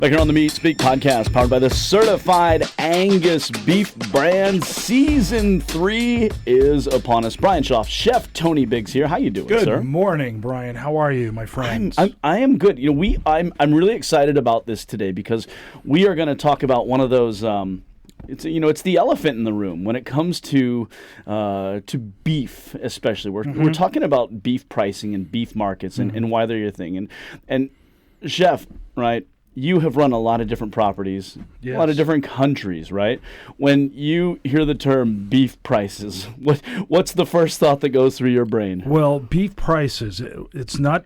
Back here on the Meat Speak podcast, powered by the certified Angus beef brand. Season 3 is upon us. Brian Schaaf, Chef Tony Biggs here. How you doing, sir? Good morning, Brian. How are you, my friends? I am good. You know, I'm really excited about this today because we are going to talk about one of those. It's the elephant in the room when it comes to beef, especially. We're talking about beef pricing and beef markets and why they're your thing. And Chef, right? You have run a lot of different properties, Yes. a lot of different countries, right? When you hear the term beef prices, what's the first thought that goes through your brain? Well, beef prices, it's not,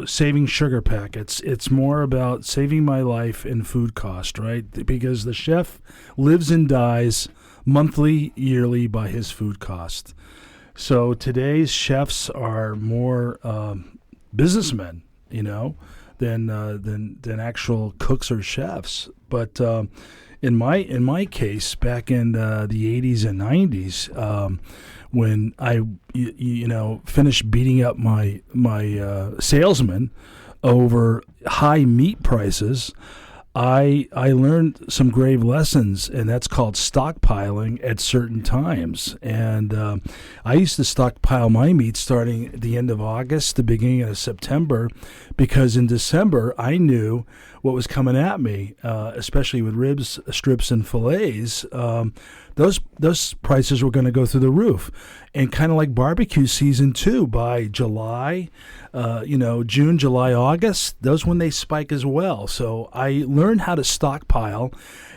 saving sugar packets. It's more about saving my life in food cost, right? Because the chef lives and dies monthly, yearly by his food cost. So today's chefs are more businessmen, than actual cooks or chefs. But in my case, back in the 80s and 90s, when I finished beating up my salesman over high meat prices, I learned some grave lessons, and that's called stockpiling at certain times. And I used to stockpile my meat starting at the end of August, the beginning of September, because in December I knew what was coming at me, especially with ribs, strips, and fillets. Those prices were going to go through the roof. And kind of like barbecue season too, by July, June, July, August, those when they spike as well. So I learned how to stockpile,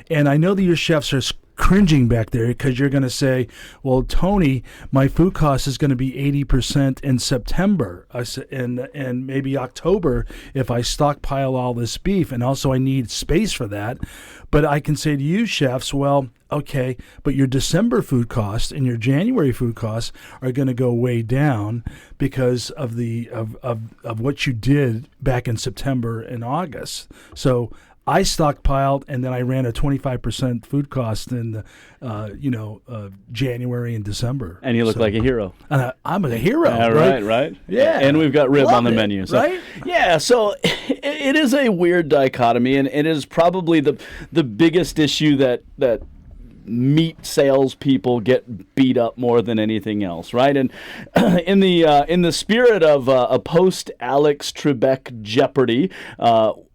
and I know that your chefs are cringing back there because you're going to say, well, Tony, my food cost is going to be 80% in September and maybe October if I stockpile all this beef, and also I need space for that. But I can say to you, chefs, well, okay, but your December food costs and your January food costs are going to go way down because of of what you did back in September and August. So I stockpiled, and then I ran a 25% food cost in January and December. And you look like a hero. And I'm a hero. Right? Yeah. And we've got rib Love on the it, menu. So, right? Yeah, so it is a weird dichotomy, and it is probably the biggest issue that meat salespeople get beat up more than anything else, right? And in the spirit of a post Alex Trebek Jeopardy,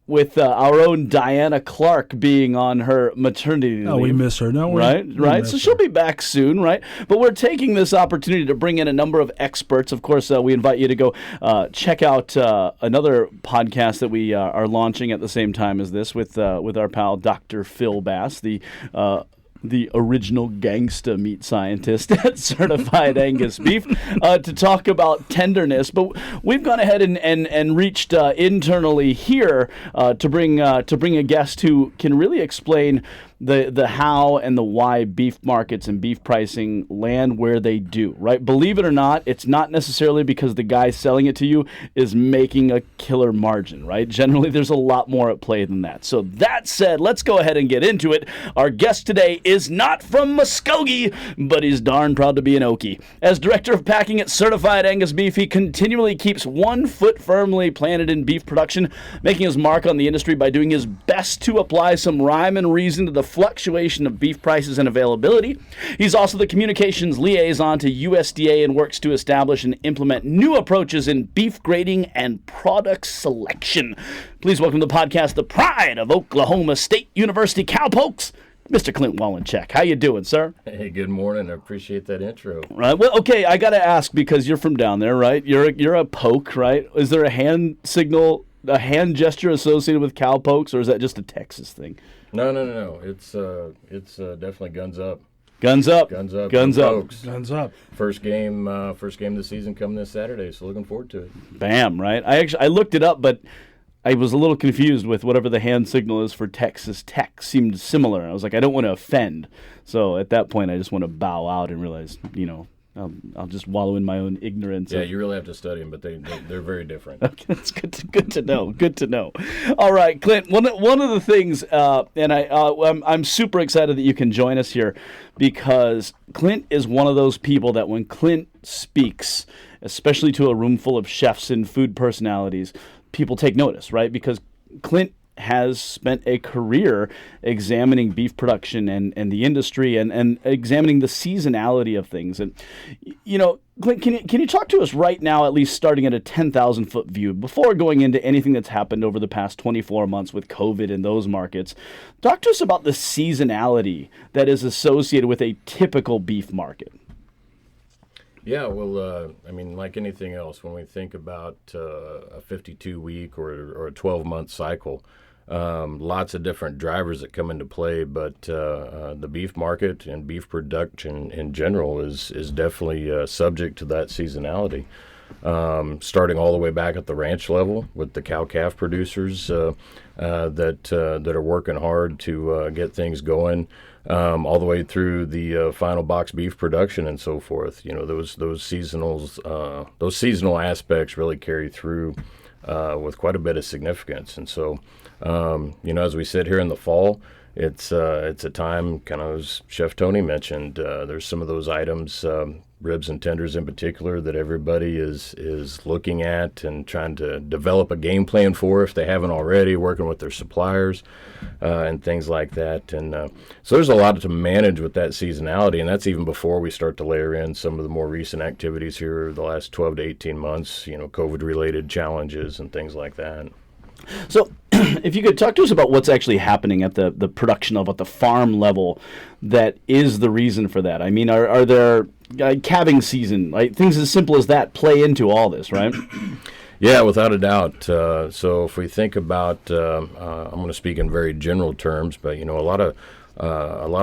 with our own Diana Clark being on her maternity leave. Oh, we miss her, don't we? Right. So she'll be back soon, right? But we're taking this opportunity to bring in a number of experts. Of course, we invite you to go check out another podcast that we are launching at the same time as this with our pal Dr. Phil Bass, the original gangsta meat scientist at Certified Angus Beef, to talk about tenderness. But we've gone ahead and reached internally here to bring a guest who can really explain the how and the why beef markets and beef pricing land where they do, right? Believe it or not, it's not necessarily because the guy selling it to you is making a killer margin, right? Generally, there's a lot more at play than that. So that said, let's go ahead and get into it. Our guest today is not from Muskogee, but he's darn proud to be an Okie. As director of packing at Certified Angus Beef, he continually keeps one foot firmly planted in beef production, making his mark on the industry by doing his best to apply some rhyme and reason to the fluctuation of beef prices and availability. He's also the communications liaison to USDA and works to establish and implement new approaches in beef grading and product selection. Please welcome to the podcast the pride of Oklahoma State University Cowpokes, Mr. Clint Walenciak. How you doing, sir? Hey, good morning. I appreciate that intro. Right. Well, okay, I got to ask because you're from down there, right? You're a poke, right? Is there a hand signal, a hand gesture associated with cowpokes, or is that just a Texas thing? No. It's definitely guns up. Guns up. Guns up. Guns up. Folks. Guns up. First game of the season coming this Saturday, so looking forward to it. Bam, right? I looked it up, but I was a little confused with whatever the hand signal is for Texas Tech. Seemed similar. I was like, I don't want to offend. So at that point, I just want to bow out and realize, I'll just wallow in my own ignorance. Yeah, you really have to study them, but they're very different. Okay, that's good to know. Good to know. All right, Clint. One of the things, and I'm super excited that you can join us here, because Clint is one of those people that when Clint speaks, especially to a room full of chefs and food personalities, people take notice, right? Because Clint has spent a career examining beef production and the industry and examining the seasonality of things. And, Clint, can you talk to us right now, at least starting at a 10,000-foot view, before going into anything that's happened over the past 24 months with COVID in those markets? Talk to us about the seasonality that is associated with a typical beef market. Yeah, well, like anything else, when we think about a 52-week or a 12-month cycle, lots of different drivers that come into play, but the beef market and beef production in general is definitely subject to that seasonality. Starting all the way back at the ranch level with the cow-calf producers that are working hard to get things going, all the way through the final box beef production and so forth. Those seasonal aspects really carry through with quite a bit of significance. And so, as we sit here in the fall, it's a time, kind of as Chef Tony mentioned, there's some of those items, ribs and tenders in particular, that everybody is looking at and trying to develop a game plan for, if they haven't already, working with their suppliers and things like that. And so there's a lot to manage with that seasonality, and that's even before we start to layer in some of the more recent activities here the last 12 to 18 months, COVID-related challenges and things like that. So if you could talk to us about what's actually happening at the production level, at the farm level, that is the reason for that. I mean, are there calving season, like things as simple as that play into all this, right? Yeah, without a doubt. So if we think about, I'm going to speak in very general terms, but a lot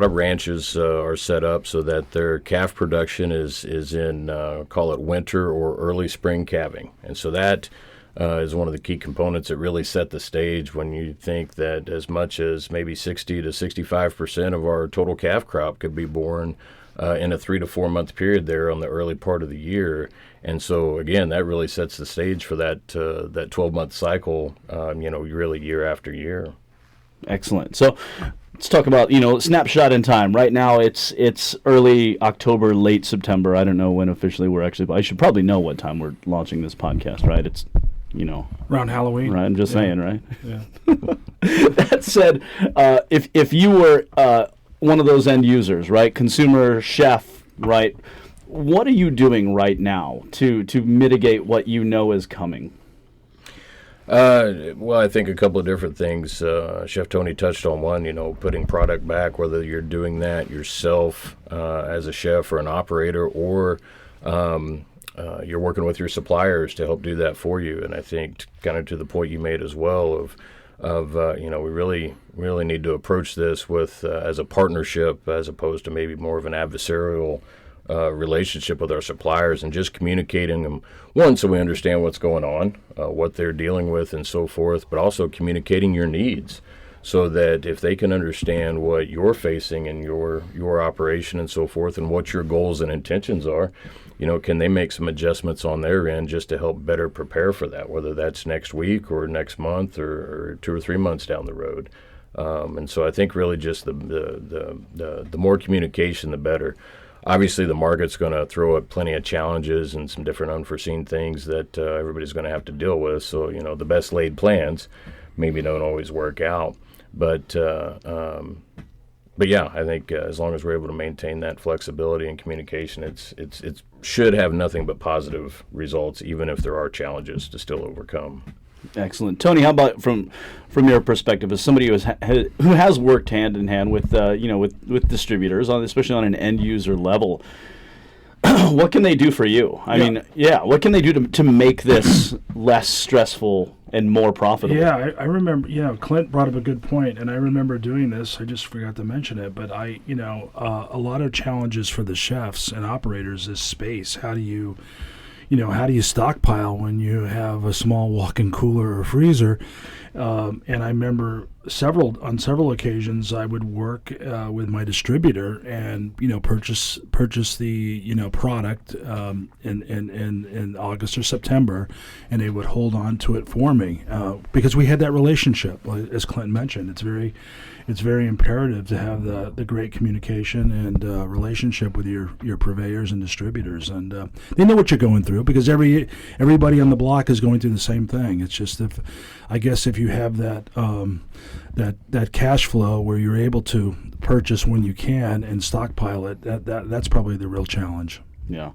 of ranches are set up so that their calf production is in call it winter or early spring calving, and so that is one of the key components that really set the stage when you think that as much as maybe 60 to 65% of our total calf crop could be born in a 3 to 4 month period there on the early part of the year. And so, again, that really sets the stage for that 12-month cycle, really year after year. Excellent. So let's talk about, snapshot in time. Right now it's early October, late September. I don't know when officially I should probably know what time we're launching this podcast, right? It's, around Halloween. Right, I'm just saying, right? Yeah. That said, if you were one of those end users, right, consumer, chef, right, what are you doing right now to mitigate what you know is coming? Well, I think a couple of different things. Chef Tony touched on one, putting product back, whether you're doing that yourself as a chef or an operator, or you're working with your suppliers to help do that for you. And I think kind of to the point you made as well of we really need to approach this with as a partnership as opposed to maybe more of an adversarial relationship with our suppliers, and just communicating them, one, so we understand what's going on, what they're dealing with and so forth, but also communicating your needs so that if they can understand what you're facing in your operation and so forth, and what your goals and intentions are, can they make some adjustments on their end just to help better prepare for that, whether that's next week or next month or 2 or 3 months down the road. And so I think really just the more communication, the better. Obviously, the market's going to throw up plenty of challenges and some different unforeseen things that everybody's going to have to deal with. So, the best laid plans maybe don't always work out. But yeah, I think as long as we're able to maintain that flexibility and communication, it should have nothing but positive results, even if there are challenges to still overcome. Excellent, Tony. How about from your perspective, as somebody who has worked hand in hand with with distributors, especially on an end user level? What can they do for you? I mean, what can they do to make this less stressful and more profitable? Yeah, I remember, Clint brought up a good point, and I remember doing this. I just forgot to mention it, but a lot of challenges for the chefs and operators is space. How do you stockpile when you have a small walk-in cooler or freezer? And I remember on several occasions, I would work with my distributor and purchase the product in August or September, and they would hold on to it for me because we had that relationship. As Clint mentioned, it's very imperative to have the great communication and relationship with your purveyors and distributors, and they know what you're going through because everybody on the block is going through the same thing. It's just if you have that cash flow where you're able to purchase when you can and stockpile it, that's probably the real challenge. Yeah.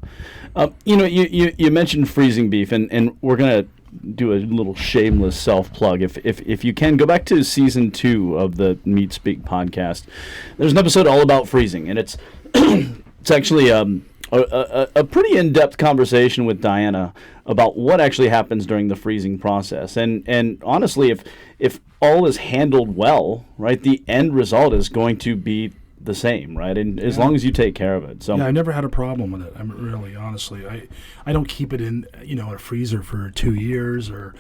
You mentioned freezing beef, and we're going to do a little shameless self-plug. If you can, go back to season 2 of the Meat Speak podcast. There's an episode all about freezing, and it's it's actually a pretty in-depth conversation with Diana about what actually happens during the freezing process. And honestly, if all is handled well, right, the end result is going to be the same, right? And as long as you take care of it. So I never had a problem with it. I'm really, honestly, I don't keep it in a freezer for 2 years or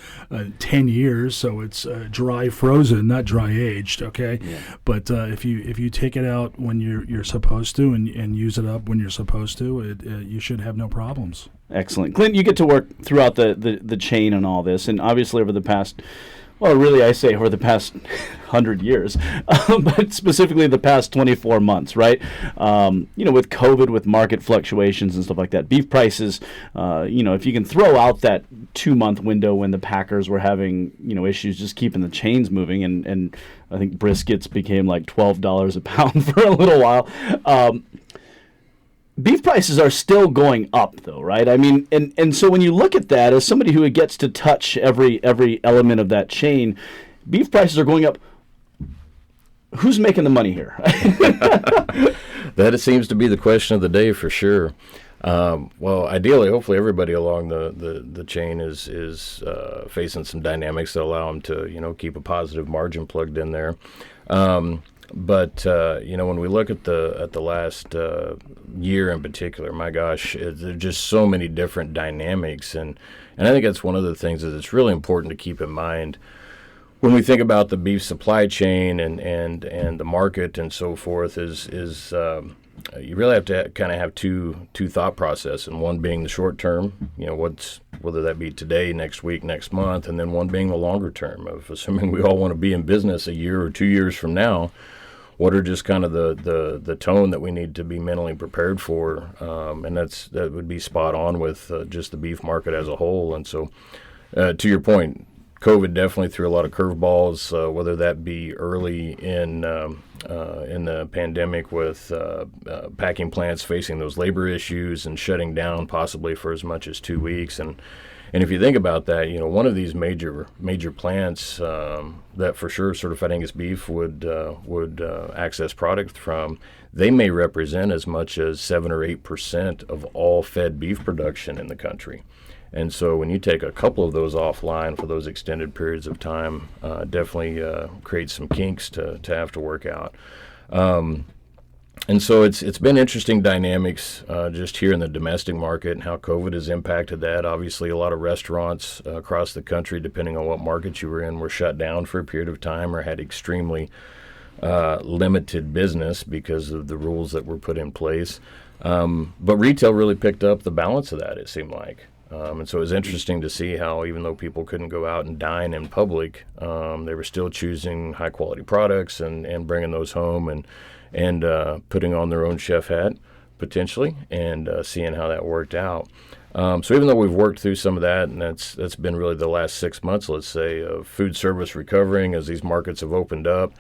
10 years, so it's dry frozen, not dry aged. Okay, yeah. But if you take it out when you're supposed to and use it up when you're supposed to, you should have no problems. Excellent, Clint. You get to work throughout the chain and all this, and obviously over the past. Well, really, I say over the past 100 years, but specifically the past 24 months, right? With COVID, with market fluctuations and stuff like that, beef prices, if you can throw out that 2-month window when the packers were having, issues just keeping the chains moving, and I think briskets became like $12 a pound for a little while. Beef prices are still going up, though, right? I mean, and so when you look at that, as somebody who gets to touch every element of that chain, beef prices are going up. Who's making the money here? That seems to be the question of the day for sure. Well, ideally, hopefully, everybody along the chain is facing some dynamics that allow them to keep a positive margin plugged in there. But when we look at the last year in particular, my gosh, there are just so many different dynamics, and I think that's one of the things that it's really important to keep in mind when we think about the beef supply chain and the market and so forth. Is you really have to kind of have two thought process, and one being the short term, whether that be today, next week, next month, and then one being the longer term of assuming we all want to be in business a year or 2 years from now. What are just kind of the tone that we need to be mentally prepared for, and that would be spot on with just the beef market as a whole. And so, to your point, COVID definitely threw a lot of curveballs, whether that be early in the pandemic with packing plants facing those labor issues and shutting down possibly for as much as 2 weeks. And if you think about that, one of these major plants that for sure certified Angus beef would access product from, they may represent as much as 7 or 8% of all fed beef production in the country. And so when you take a couple of those offline for those extended periods of time, definitely creates some kinks to have to work out. And so it's been interesting dynamics just here in the domestic market and how COVID has impacted that. Obviously, a lot of restaurants across the country, depending on what market you were in, were shut down for a period of time or had extremely limited business because of the rules that were put in place. But retail really picked up the balance of that, it seemed like. And so it was interesting to see how even though people couldn't go out and dine in public, they were still choosing high-quality products and bringing those home and putting on their own chef hat, potentially, and seeing how that worked out. So even though we've worked through some of that, and that's been really the last 6 months, let's say, of food service recovering as these markets have opened up,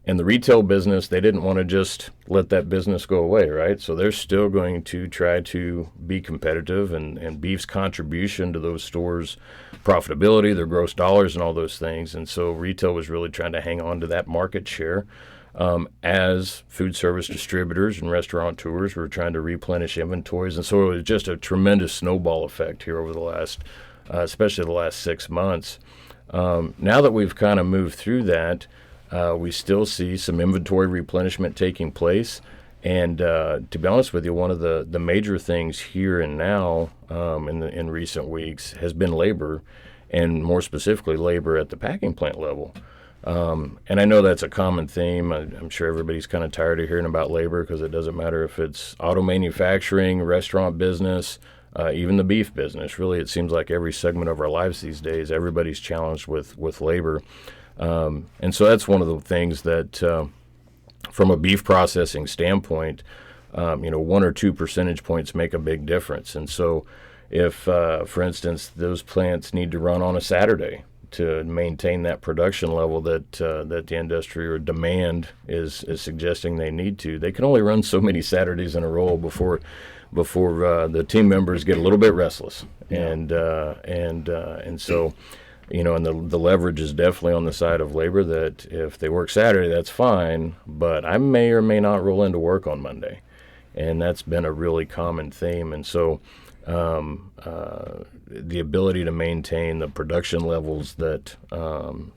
and the retail business, they didn't want to just let that business go away, right? So they're still going to try to be competitive, and beef's contribution to those stores' profitability, their gross dollars, and all those things. And so retail was really trying to hang on to that market share. As food service distributors and restaurateurs were trying to replenish inventories. And so it was just a tremendous snowball effect here over the last, especially the last 6 months. Now that we've kind of moved through that, we still see some inventory replenishment taking place. And to be honest with you, one of the major things here and now in recent weeks has been labor, and more specifically labor at the packing plant level. And I know that's a common theme. I'm sure everybody's kind of tired of hearing about labor because it doesn't matter if it's auto manufacturing, restaurant business, even the beef business. Really, it seems like every segment of our lives these days, everybody's challenged with labor. And so that's one of the things that, from a beef processing standpoint, 1 or 2 percentage points make a big difference. And so if, for instance, those plants need to run on a Saturday to maintain that production level that the industry or demand is suggesting they need to, they can only run so many Saturdays in a row before the team members get a little bit restless. And so, and the leverage is definitely on the side of labor that if they work Saturday, that's fine, but I may or may not roll into work on Monday. And that's been a really common theme. And so the ability to maintain the production levels that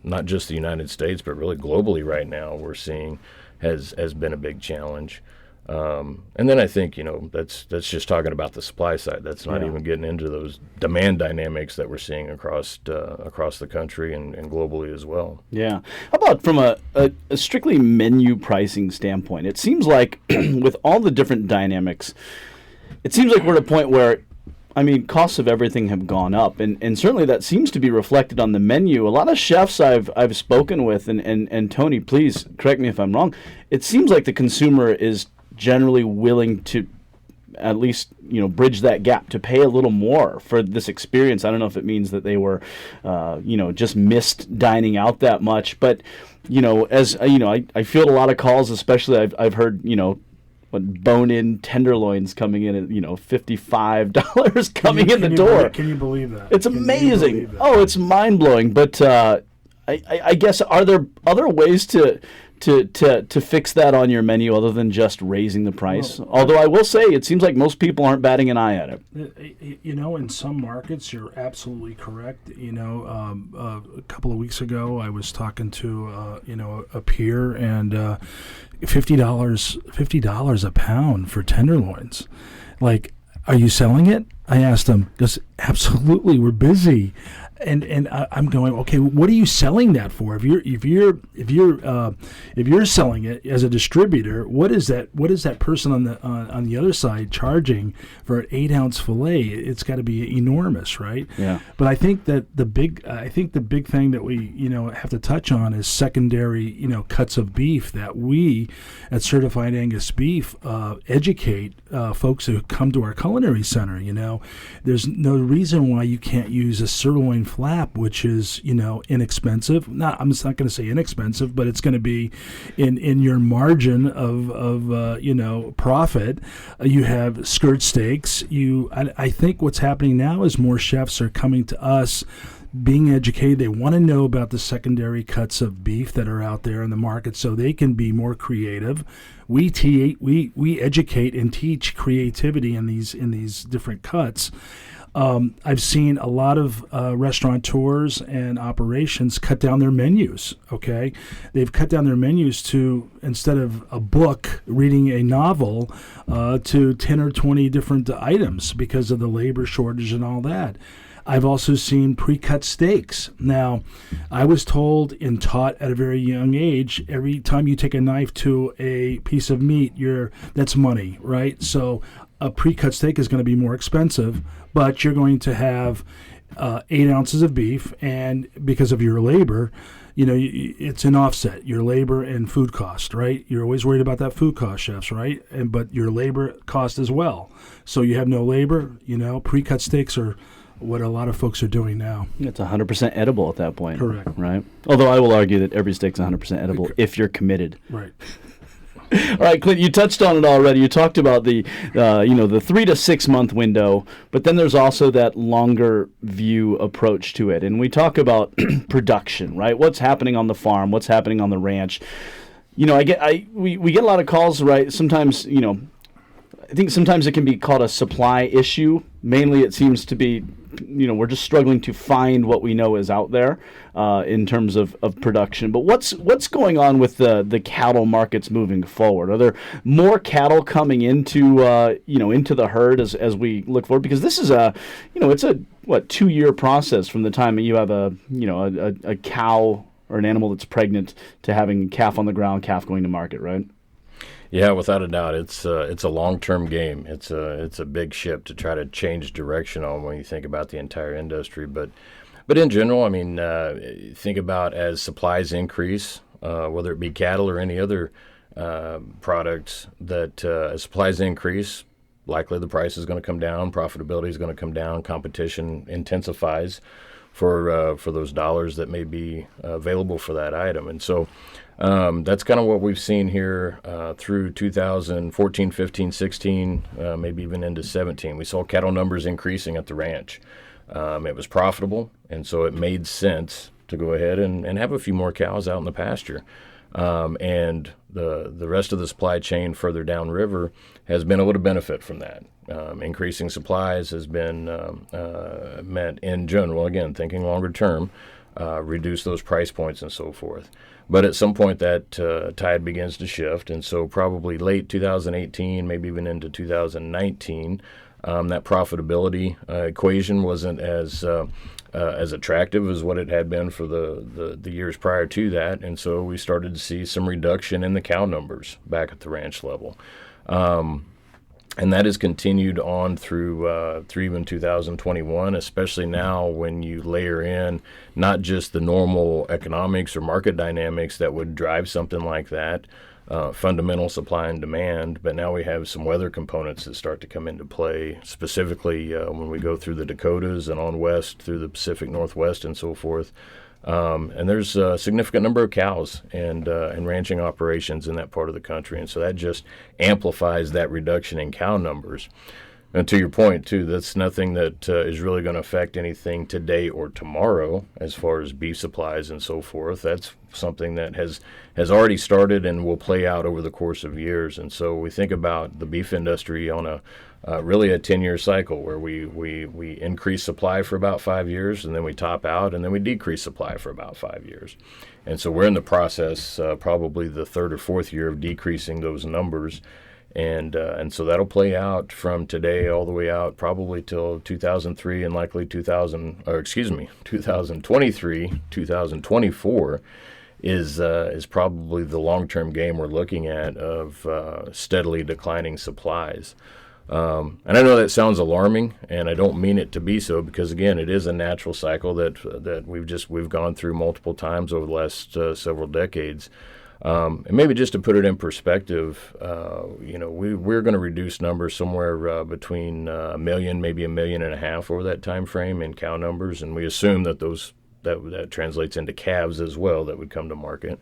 not just the United States, but really globally right now we're seeing has been a big challenge. And then I think, that's just talking about the supply side. That's not even getting into those demand dynamics that we're seeing across the country and globally as well. Yeah. How about from a strictly menu pricing standpoint? It seems like with all the different dynamics, it seems like we're at a point where, costs of everything have gone up, and certainly that seems to be reflected on the menu. A lot of chefs I've spoken with, and Tony, please correct me if I'm wrong, it seems like the consumer is generally willing to at least bridge that gap, to pay a little more for this experience. I don't know if it means that they were just missed dining out that much, but as I field a lot of calls, especially I've heard bone-in tenderloins coming in at $55 coming in the door. Can you believe that? It's amazing. Oh, it's mind-blowing. But I guess, are there other ways to fix that on your menu other than just raising the price? Well, although I will say, it seems like most people aren't batting an eye at it. In some markets, you're absolutely correct. A couple of weeks ago, I was talking to a peer, and $50 a pound for tenderloins. Like, are you selling it? I asked him. Goes, absolutely, we're busy. And I'm going, okay, what are you selling that for? If you're selling it as a distributor, what is that person on the other side charging for an 8-ounce fillet? It's got to be enormous, right? Yeah. But I think that the big thing that we have to touch on is secondary cuts of beef that we at Certified Angus Beef educate folks who come to our culinary center. There's no reason why you can't use a sirloin flap, which is inexpensive. I'm just not going to say inexpensive, but it's going to be in your margin of profit. You have skirt steaks. I think what's happening now is more chefs are coming to us, being educated. They want to know about the secondary cuts of beef that are out there in the market, so they can be more creative. We educate and teach creativity in these different cuts. I've seen a lot of restaurateurs and operations cut down their menus, okay? They've cut down their menus to, instead of a book, reading a novel, to 10 or 20 different items because of the labor shortage and all that. I've also seen pre-cut steaks. Now, I was told and taught at a very young age, every time you take a knife to a piece of meat, that's money, right? So a pre-cut steak is going to be more expensive, but you're going to have 8 ounces of beef, and because of your labor, it's an offset, your labor and food cost, right? You're always worried about that food cost, chefs, right? But your labor cost as well. So you have no labor, pre-cut steaks are what a lot of folks are doing now. It's 100% edible at that point. Correct. Right? Although I will argue that every steak's 100% edible if you're committed. Right. All right, Clint, you touched on it already. You talked about the 3 to 6 month window, but then there's also that longer view approach to it. And we talk about production, right? What's happening on the farm? What's happening on the ranch? We get a lot of calls, right? Sometimes, I think sometimes it can be called a supply issue. Mainly, it seems to be, we're just struggling to find what we know is out there in terms of production. But what's going on with the cattle markets moving forward? Are there more cattle coming into the herd as we look forward? Because this is it's a 2-year process from the time you have a cow or an animal that's pregnant to having calf on the ground, calf going to market, right? Yeah, without a doubt, it's a long-term game. It's a big ship to try to change direction on when you think about the entire industry. But in general, I mean, think about as supplies increase, whether it be cattle or any other products, that as supplies increase, likely the price is going to come down, profitability is going to come down, competition intensifies for those dollars that may be available for that item. And so that's kind of what we've seen here through 2014, 15, 16, maybe even into 17. We saw cattle numbers increasing at the ranch. It was profitable, and so it made sense to go ahead and have a few more cows out in the pasture. And the rest of the supply chain further downriver has been able to benefit from that. Increasing supplies has been meant, in general, again, thinking longer term, reduce those price points and so forth. But at some point that tide begins to shift, and so probably late 2018, maybe even into 2019, that profitability equation wasn't as attractive as what it had been for the years prior to that, and so we started to see some reduction in the cow numbers back at the ranch level. And that has continued on through even 2021, especially now when you layer in not just the normal economics or market dynamics that would drive something like that, fundamental supply and demand, but now we have some weather components that start to come into play, specifically when we go through the Dakotas and on west through the Pacific Northwest and so forth. And there's a significant number of cows and ranching operations in that part of the country, and so that just amplifies that reduction in cow numbers. And to your point, too, that's nothing that is really going to affect anything today or tomorrow as far as beef supplies and so forth. That's something that has already started and will play out over the course of years. And so we think about the beef industry on a really a 10-year cycle where we increase supply for about 5 years, and then we top out, and then we decrease supply for about 5 years. And so we're in the process, probably the third or fourth year, of decreasing those numbers. And so that'll play out from today all the way out probably till 2003 and likely 2023, 2024 is probably the long-term game we're looking at of steadily declining supplies. And I know that sounds alarming, and I don't mean it to be so, because again, it is a natural cycle that we've gone through multiple times over the last several decades. And maybe just to put it in perspective, we're going to reduce numbers somewhere between 1 million, maybe 1.5 million over that time frame in cow numbers, and we assume that that translates into calves as well that would come to market.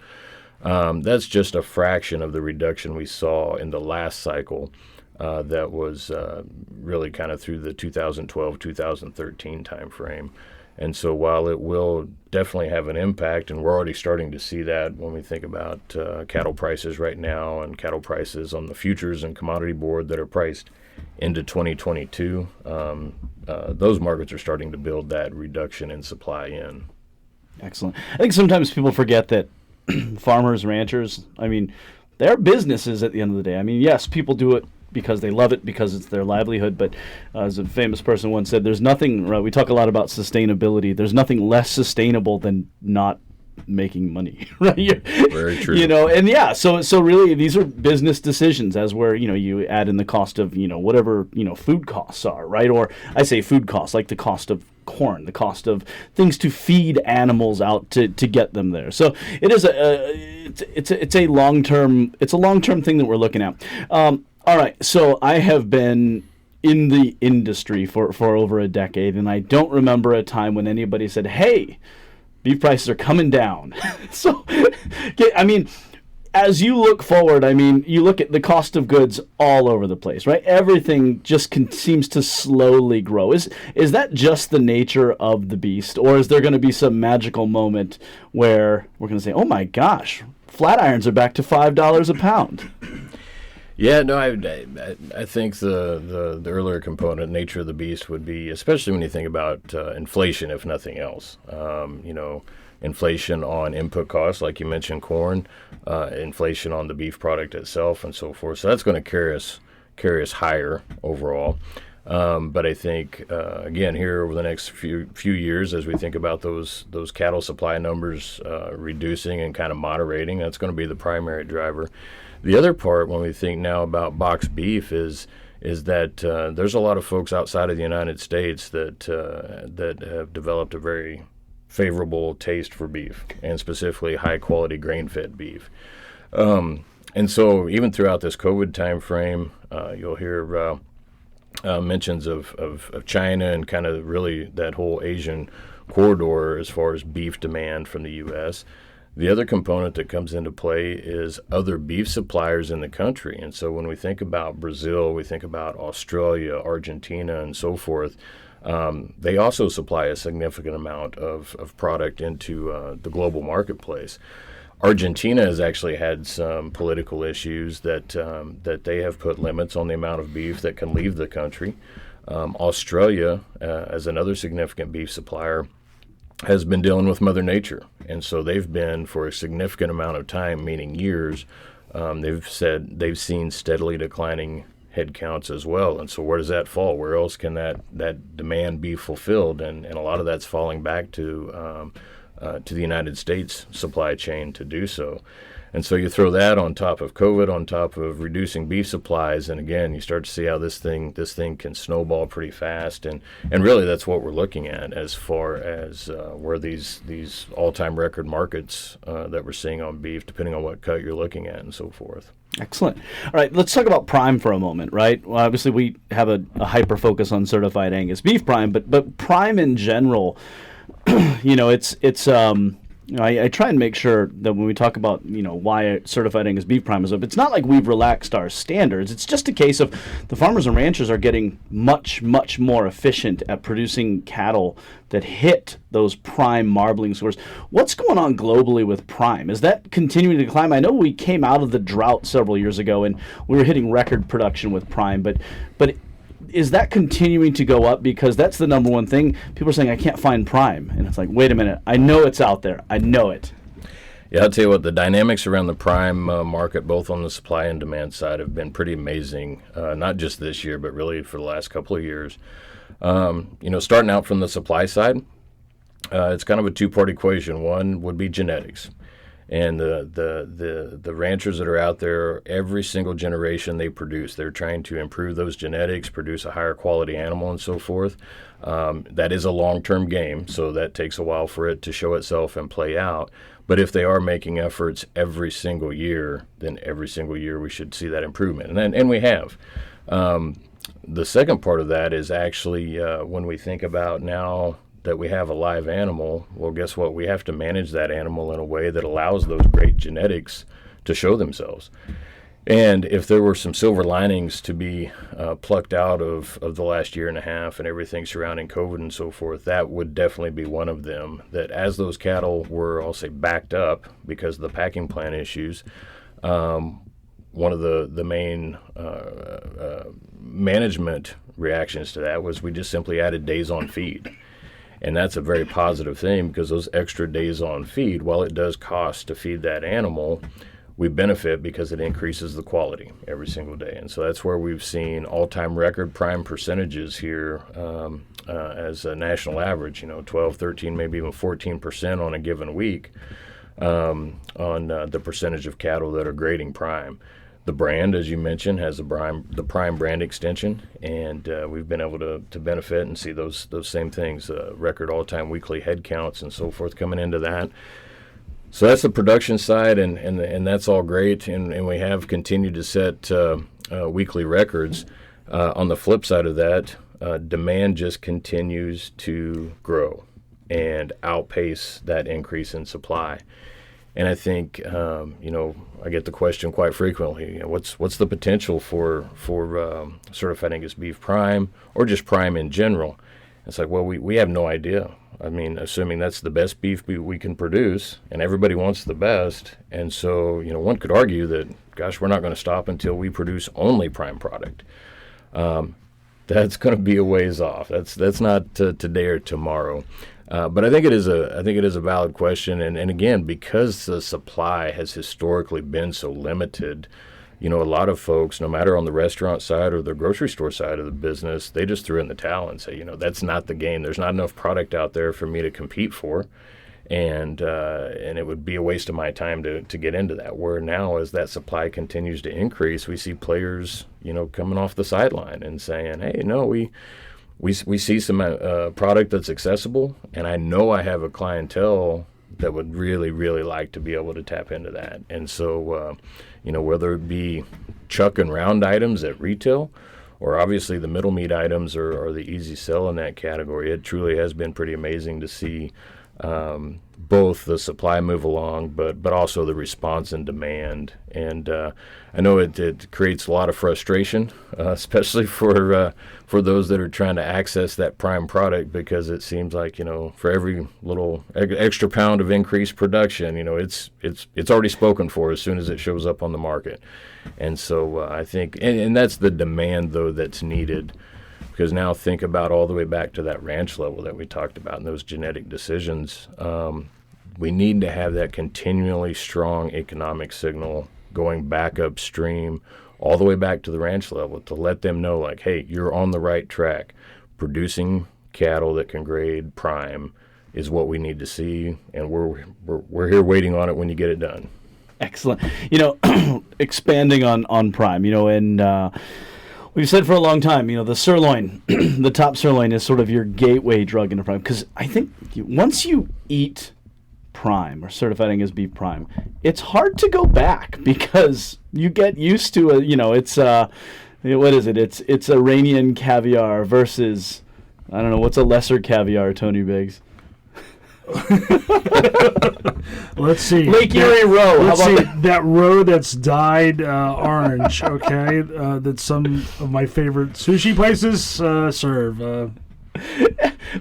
That's just a fraction of the reduction we saw in the last cycle. That was really kind of through the 2012-2013 time frame. And so while it will definitely have an impact, and we're already starting to see that when we think about cattle prices right now and cattle prices on the futures and commodity board that are priced into 2022, those markets are starting to build that reduction in supply in. Excellent. I think sometimes people forget that farmers, ranchers, I mean, they're businesses at the end of the day. I mean, yes, people do it because they love it, because it's their livelihood. But as a famous person once said, there's nothing, right, we talk a lot about sustainability. There's nothing less sustainable than not making money, right? Very true. And yeah, so really these are business decisions, as where, you add in the cost of, whatever, food costs are, right? Or I say food costs, like the cost of corn, the cost of things to feed animals out to get them there. So it is it's a long-term thing that we're looking at. All right, so I have been in the industry for over a decade, and I don't remember a time when anybody said, hey, beef prices are coming down. So, I mean, as you look forward, I mean, you look at the cost of goods all over the place, right? Everything just seems to slowly grow. Is that just the nature of the beast, or is there going to be some magical moment where we're going to say, oh my gosh, flat irons are back to $5 a pound? Yeah, no, I think the earlier component, nature of the beast, would be, especially when you think about inflation, if nothing else. Inflation on input costs, like you mentioned, corn, inflation on the beef product itself, and so forth. So that's going to carry us higher overall. But I think, again, here over the next few years, as we think about those cattle supply numbers reducing and kind of moderating, that's going to be the primary driver. The other part, when we think now about boxed beef, is that there's a lot of folks outside of the United States that have developed a very favorable taste for beef, and specifically high-quality grain-fed beef. And so even throughout this COVID time frame, you'll hear mentions of China and kind of really that whole Asian corridor as far as beef demand from the U.S. The other component that comes into play is other beef suppliers in the country. And so when we think about Brazil, we think about Australia, Argentina, and so forth, they also supply a significant amount of product into the global marketplace. Argentina has actually had some political issues that they have put limits on the amount of beef that can leave the country. Australia, as another significant beef supplier, has been dealing with Mother Nature. And so they've been, for a significant amount of time, meaning years, they've said they've seen steadily declining head counts as well. And so where does that fall? Where else can that demand be fulfilled? And a lot of that's falling back to the United States supply chain to do so. And so you throw that on top of COVID, on top of reducing beef supplies, and again, you start to see how this thing can snowball pretty fast. And really that's what we're looking at as far as where these all-time record markets that we're seeing on beef, depending on what cut you're looking at and so forth. Excellent. All right, let's talk about prime for a moment, right? Well, obviously, we have a hyper focus on certified Angus beef prime, but prime in general, I try and make sure that when we talk about, why certified Angus beef prime is up, it's not like we've relaxed our standards. It's just a case of the farmers and ranchers are getting much, much more efficient at producing cattle that hit those prime marbling scores. What's going on globally with prime? Is that continuing to climb? I know we came out of the drought several years ago and we were hitting record production with prime, but is that continuing to go up? Because that's the number one thing. People are saying, I can't find prime. And it's like, wait a minute. I know it's out there. I know it. Yeah, I'll tell you what, the dynamics around the prime market, both on the supply and demand side, have been pretty amazing, not just this year, but really for the last couple of years. Starting out from the supply side, it's kind of a two-part equation. One would be genetics. And the ranchers that are out there, every single generation they produce, they're trying to improve those genetics, produce a higher quality animal and so forth. That is a long-term game, so that takes a while for it to show itself and play out. But if they are making efforts every single year, then every single year we should see that improvement. And we have. The second part of that is actually when we think about now that we have a live animal, well, guess what? We have to manage that animal in a way that allows those great genetics to show themselves. And if there were some silver linings to be plucked out of the last year and a half and everything surrounding COVID and so forth, that would definitely be one of them. That as those cattle were, I'll say, backed up because of the packing plant issues, one of the main management reactions to that was we just simply added days on feed. And that's a very positive thing because those extra days on feed, while it does cost to feed that animal, we benefit because it increases the quality every single day. And so that's where we've seen all-time record prime percentages here as a national average, 12, 13, maybe even 14% on a given week on the percentage of cattle that are grading prime. The brand, as you mentioned, has the prime brand extension, and we've been able to benefit and see those same things, record all-time weekly head counts and so forth coming into that. So that's the production side, and that's all great, and we have continued to set weekly records. On the flip side of that, demand just continues to grow and outpace that increase in supply. And I think, I get the question quite frequently, what's the potential for certified Angus beef prime or just prime in general? It's like, well, we have no idea. I mean, assuming that's the best beef we can produce, and everybody wants the best. And so, one could argue that, gosh, we're not going to stop until we produce only prime product. That's going to be a ways off. That's not today or tomorrow. But I think it is a valid question, and again, because the supply has historically been so limited, a lot of folks, no matter on the restaurant side or the grocery store side of the business, they just threw in the towel and say, that's not the game. There's not enough product out there for me to compete for. And it would be a waste of my time to get into that. Where now, as that supply continues to increase, we see players, coming off the sideline and saying, hey, no, we see some product that's accessible, and I know I have a clientele that would really, really like to be able to tap into that. And so, whether it be chuck and round items at retail, or obviously the middle meat items are the easy sell in that category, it truly has been pretty amazing to see both the supply move along, but also the response and demand. And I know it creates a lot of frustration, especially for those that are trying to access that prime product, because it seems like, for every little extra pound of increased production, it's already spoken for as soon as it shows up on the market. And so I think, and that's the demand, though, that's needed. Because now think about all the way back to that ranch level that we talked about and those genetic decisions. We need to have that continually strong economic signal going back upstream all the way back to the ranch level to let them know, like, hey, you're on the right track. Producing cattle that can grade prime is what we need to see, and we're here waiting on it when you get it done. Excellent. Expanding on prime, and we've said for a long time, the sirloin, the top sirloin is sort of your gateway drug into prime. Because I think once you eat prime or certified Angus beef prime, it's hard to go back because you get used to it's what is it? It's Iranian caviar versus, I don't know, what's a lesser caviar, Tony Biggs? Let's see. Lake Erie Roe. Let's see that roe that's dyed orange. Okay, that some of my favorite sushi places serve.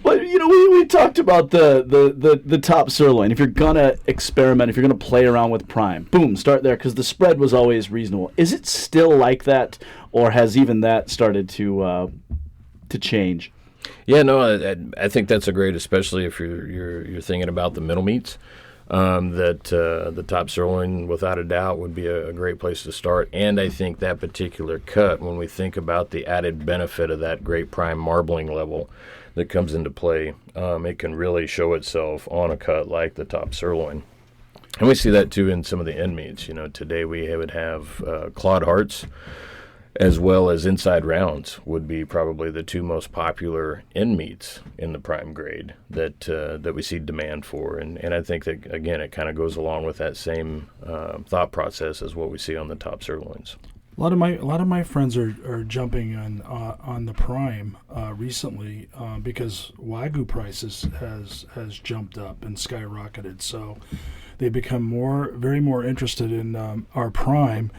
Well, we talked about the top sirloin. If you're gonna experiment, if you're gonna play around with prime, boom, start there, because the spread was always reasonable. Is it still like that, or has even that started to change? Yeah, no, I think that's a great, especially if you're thinking about the middle meats. That the top sirloin, without a doubt, would be a great place to start. And I think that particular cut, when we think about the added benefit of that great prime marbling level that comes into play, it can really show itself on a cut like the top sirloin. And we see that too in some of the end meats. Today we would have clawed hearts, as well as inside rounds would be probably the two most popular end meats in the prime grade that we see demand for. And I think that, again, it kind of goes along with that same thought process as what we see on the top sirloins. A lot of my friends are jumping on the prime recently because Wagyu prices has jumped up and skyrocketed. So they become very more interested in our prime.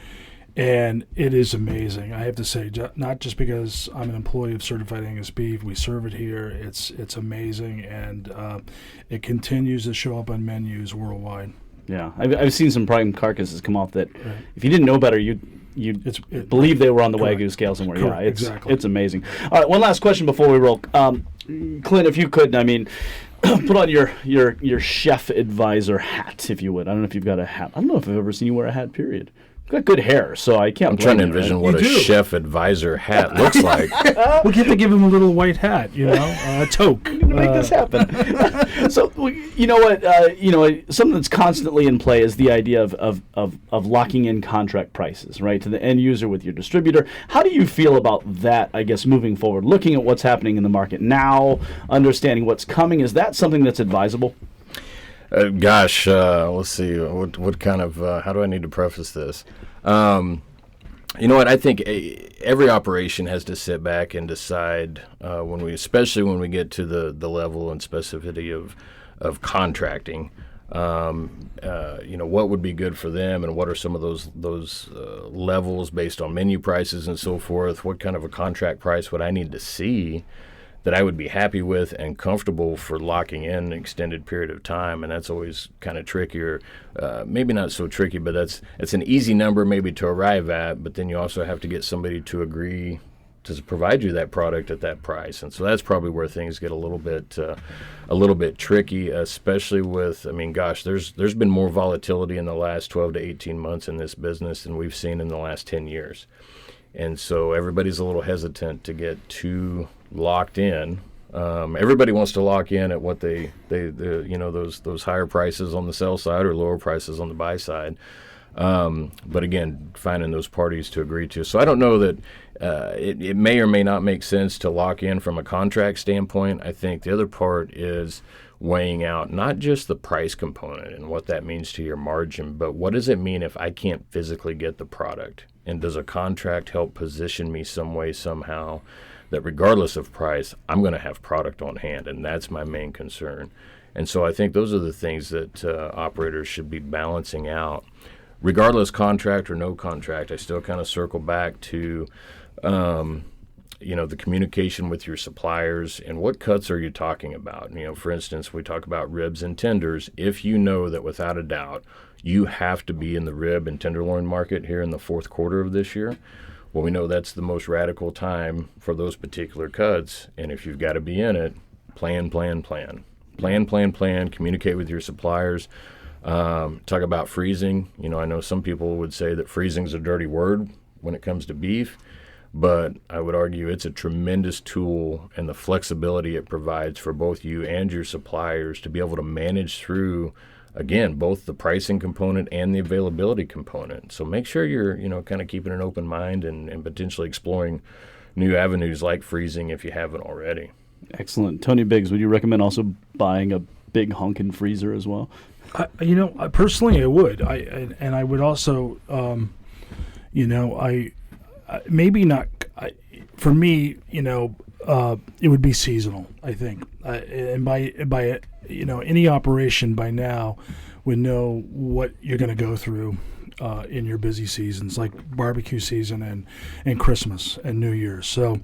And it is amazing. I have to say, not just because I'm an employee of Certified Angus Beef, we serve it here. It's amazing, and it continues to show up on menus worldwide. Yeah, I've seen some prime carcasses come off that, if you didn't know better, you'd believe they were on the Wagyu scale somewhere. Correct. Yeah, Exactly. It's amazing. All right, one last question before we roll. Clint, if you could, put on your chef advisor hat, if you would. I don't know if you've got a hat. I don't know if I've ever seen you wear a hat, period. Got good hair, so I can't. I'm trying to envision what a chef advisor hat looks like. We get to give him a little white hat, a toque. Make this happen. So you know what? Something that's constantly in play is the idea of locking in contract prices, right, to the end user with your distributor. How do you feel about that? I guess moving forward, looking at what's happening in the market now, understanding what's coming, is that something that's advisable? Let's see. What kind of? How do I need to preface this? You know what? I think every operation has to sit back and decide especially when we get to the level and specificity of contracting. What would be good for them, and what are some of those levels based on menu prices and so forth? What kind of a contract price would I need to see that I would be happy with and comfortable for locking in an extended period of time? And that's always kind of trickier. Maybe not so tricky, but it's an easy number maybe to arrive at, but then you also have to get somebody to agree provide you that product at that price. And so that's probably where things get a little bit tricky, especially with, I mean, gosh, there's been more volatility in the last 12 to 18 months in this business than we've seen in the last 10 years. And so everybody's a little hesitant to get too locked in. Everybody wants to lock in at what they those higher prices on the sell side or lower prices on the buy side. But again, finding those parties to agree to. So I don't know that it may or may not make sense to lock in from a contract standpoint. I think the other part is weighing out not just the price component and what that means to your margin, but what does it mean if I can't physically get the product? And does a contract help position me some way, somehow, that regardless of price, I'm going to have product on hand? And that's my main concern. And so I think those are the things that operators should be balancing out. Regardless, contract or no contract, I still kind of circle back to the communication with your suppliers and what cuts are you talking about. For instance, we talk about ribs and tenders. If you know that without a doubt you have to be in the rib and tenderloin market here in the fourth quarter of this year, well, we know that's the most radical time for those particular cuts. And if you've got to be in it, plan, communicate with your suppliers. Talk about freezing. I know some people would say that freezing is a dirty word when it comes to beef, but I would argue it's a tremendous tool, and the flexibility it provides for both you and your suppliers to be able to manage through, again, both the pricing component and the availability component. So make sure you're, kind of keeping an open mind and potentially exploring new avenues like freezing if you haven't already. Excellent. Tony Biggs, would you recommend also buying a big honkin' freezer as well? Personally, I would. I would also, maybe not. For me, it would be seasonal, I think. And by any operation by now would know what you're going to go through in your busy seasons, like barbecue season and Christmas and New Year's. So,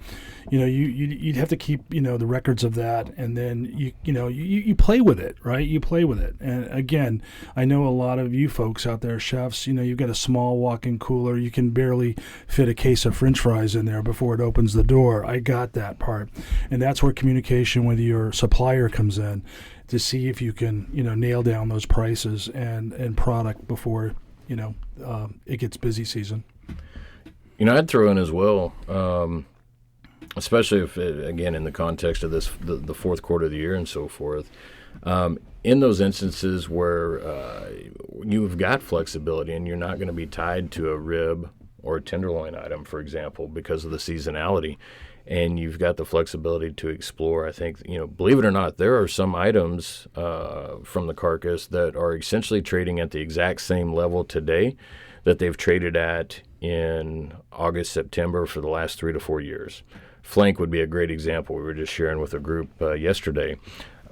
you'd have to keep, the records of that, and then you play with it, right? You play with it. And again, I know a lot of you folks out there, chefs, you've got a small walk-in cooler. You can barely fit a case of French fries in there before it opens the door. I got that part. And that's where communication with your supplier comes in, to see if you can, nail down those prices and product before, it gets busy season. I'd throw in as well, especially if, again, in the context of this, the fourth quarter of the year and so forth, in those instances where you've got flexibility and you're not going to be tied to a rib or a tenderloin item, for example, because of the seasonality, and you've got the flexibility to explore. I think, believe it or not, there are some items from the carcass that are essentially trading at the exact same level today that they've traded at in August, September for the last 3 to 4 years. Flank would be a great example. We were just sharing with a group yesterday.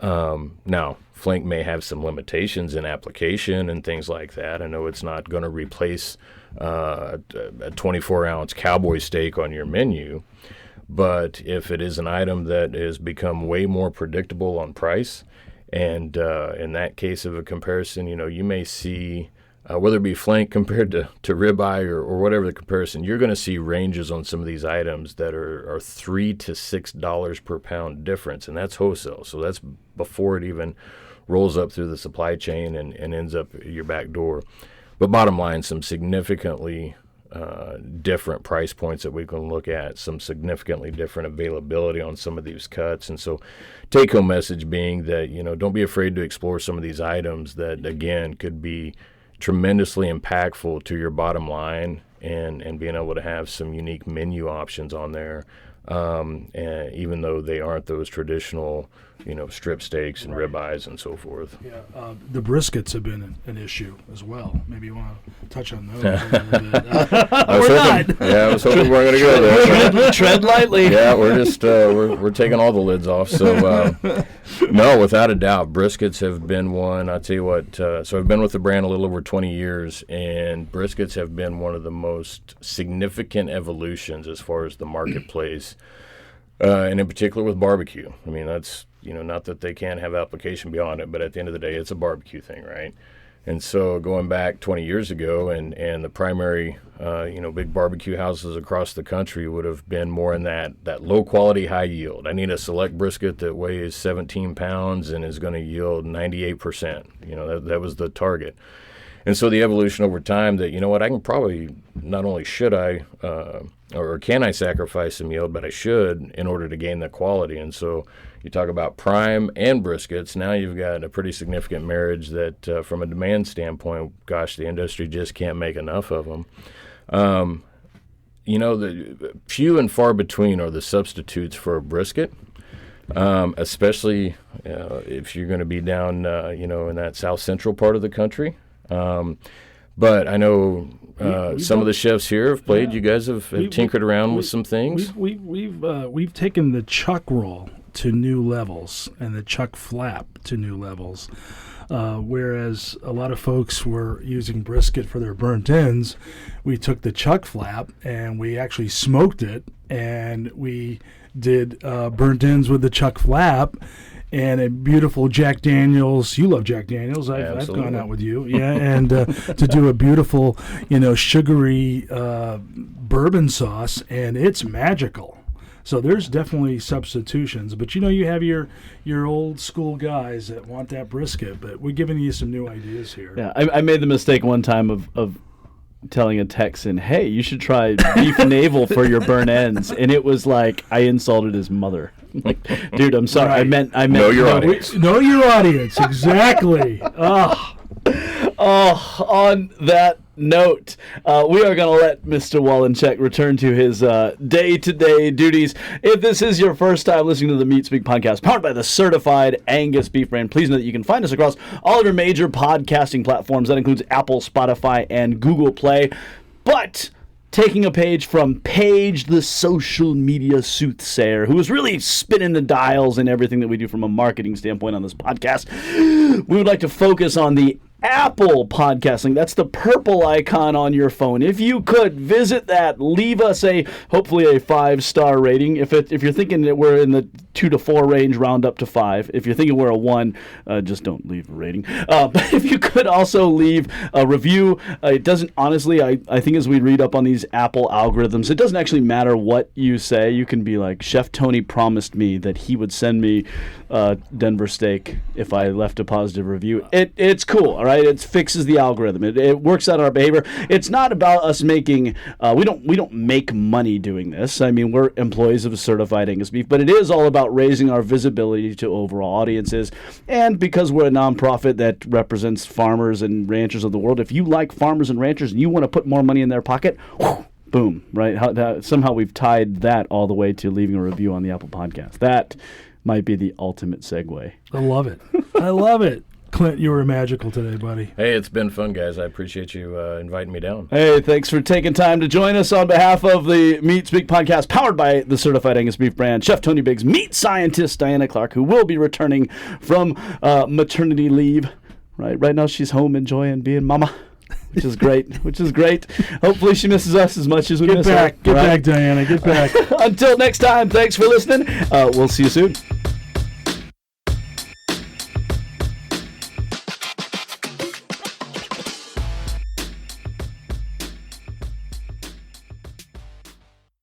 Now, flank may have some limitations in application and things like that. I know it's not going to replace a 24-ounce cowboy steak on your menu, but if it is an item that has become way more predictable on price, and in that case of a comparison, you may see, whether it be flank compared to ribeye or whatever the comparison, you're going to see ranges on some of these items that are $3 to $6 per pound difference, and that's wholesale. So that's before it even rolls up through the supply chain and ends up at your back door. But bottom line, some significantly different price points that we can look at, some significantly different availability on some of these cuts. And so take-home message being that, don't be afraid to explore some of these items that, again, could be tremendously impactful to your bottom line, and being able to have some unique menu options on there, and even though they aren't those traditional, strip steaks and ribeyes and so forth. Yeah, the briskets have been an issue as well. Maybe you want to touch on those a little bit. I was hoping we weren't going to go there. Tread lightly. Yeah, we're just we're taking all the lids off. So no, without a doubt, briskets have been one. I'll tell you what. So I've been with the brand a little over 20 years, and briskets have been one of the most significant evolutions as far as the marketplace, and in particular with barbecue. I mean, that's not that they can't have application beyond it, but at the end of the day, it's a barbecue thing, right? And so going back 20 years ago, and the primary, big barbecue houses across the country would have been more in that low quality, high yield. I need a select brisket that weighs 17 pounds and is going to yield 98%. That was the target. And so the evolution over time that, I can probably, not only should I, or can I sacrifice some yield, but I should in order to gain the quality. And so you talk about prime and briskets. Now you've got a pretty significant marriage that from a demand standpoint, gosh, the industry just can't make enough of them. The few and far between are the substitutes for a brisket, especially if you're going to be down, in that south central part of the country. But I know some of the chefs here have played. You guys have tinkered around with some things. We've taken the chuck roll to new levels and the chuck flap to new levels. Whereas a lot of folks were using brisket for their burnt ends, we took the chuck flap and we actually smoked it, and we did burnt ends with the chuck flap. And a beautiful Jack Daniels. You love Jack Daniels. I've gone out with you. Yeah, and to do a beautiful, sugary bourbon sauce, and it's magical. So there's definitely substitutions. But, you have your old school guys that want that brisket. But we're giving you some new ideas here. Yeah, I made the mistake one time of telling a Texan, hey, you should try beef navel for your burnt ends. And it was like I insulted his mother. Like, dude, I'm sorry. Right. I meant know your audience. Know your audience, exactly. On that note, we are going to let Mr. Walenciak return to his day-to-day duties. If this is your first time listening to the Meat Speak podcast, powered by the certified Angus beef brand, please know that you can find us across all of your major podcasting platforms. That includes Apple, Spotify, and Google Play. But taking a page from Paige, the social media soothsayer, who is really spinning the dials in everything that we do from a marketing standpoint on this podcast, we would like to focus on the Apple podcasting. That's the purple icon on your phone. If you could visit that, leave us hopefully a 5-star rating. If you're thinking that we're in the 2 to 4 range, round up to 5. If you're thinking we're a 1, just don't leave a rating. But if you could also leave a review, it doesn't, honestly, I think as we read up on these Apple algorithms, it doesn't actually matter what you say. You can be like, Chef Tony promised me that he would send me Denver steak if I left a positive review. It's cool, all right? It fixes the algorithm. It works out our behavior. It's not about us making, we don't make money doing this. I mean, we're employees of a certified Angus beef, but it is all about raising our visibility to overall audiences. And because we're a nonprofit that represents farmers and ranchers of the world, if you like farmers and ranchers and you want to put more money in their pocket, boom, right? Somehow we've tied that all the way to leaving a review on the Apple podcast. That might be the ultimate segue. I love it. I love it. Clint, you were magical today, buddy. Hey, it's been fun, guys. I appreciate you inviting me down. Hey, thanks for taking time to join us on behalf of the Meat Speak podcast, powered by the certified Angus beef brand, Chef Tony Biggs, meat scientist Diana Clark, who will be returning from maternity leave. Right now she's home enjoying being mama, which is great. Hopefully she misses us as much as we miss her. Get back, Diana. Get back. Until next time, thanks for listening. We'll see you soon.